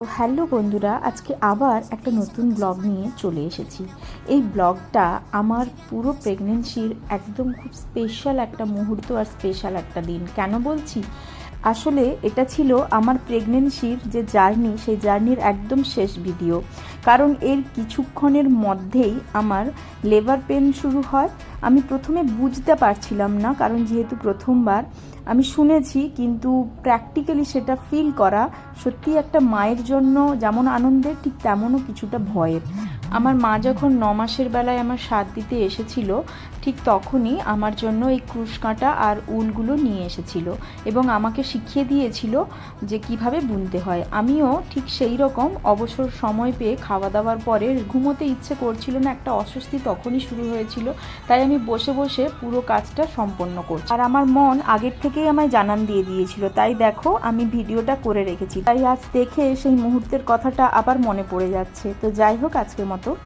তো হ্যালো বন্ধুরা, আজকে আবার একটা নতুন ব্লগ নিয়ে চলে এসেছি। এই ব্লগটা আমার পুরো প্রেগনেন্সির একদম খুব স্পেশাল একটা মুহূর্ত আর স্পেশাল একটা দিন। কেন বলছি, আসলে এটা ছিল আমার প্রেগনেন্সির যে জার্নি, সেই জার্নির একদম শেষ ভিডিও। কারণ এর কিছুক্ষণের মধ্যেই আমার লেবার পেন শুরু হয়। আমি প্রথমে বুঝতে পারছিলাম না, কারণ যেহেতু প্রথমবার আমি শুনেছি, কিন্তু প্র্যাকটিক্যালি সেটা ফিল করা সত্যি একটা মায়ের জন্য যেমন আনন্দের, ঠিক তেমনও কিছুটা ভয়ের। আমার মা যখন 9 মাসের বেলায় আমার সাথ দিতে এসেছিল, ঠিক তখনই আমার জন্য এই ক্রুশ কাঁটা আর উলগুলো নিয়ে এসেছিল এবং আমাকে শিখিয়ে দিয়েছিল যে কিভাবে বুনতে হয়। আমিও ঠিক সেই রকম অবসর সময় পেয়ে খাওয়া দাওয়ার পরে ঘুমোতে ইচ্ছে করছিল না, একটা অস্বস্তি তখনই শুরু হয়েছিল। তাই আমি বসে বসে পুরো কাজটা সম্পন্ন করছি, আর আমার মন আগের থেকেই আমায় জানান দিয়ে দিয়েছিল। তাই দেখো, আমি ভিডিওটা করে রেখেছি, তাই আজ দেখে সেই মুহূর্তের কথাটা আবার মনে পড়ে যাচ্ছে। তো যাই হোক, আজকের মতো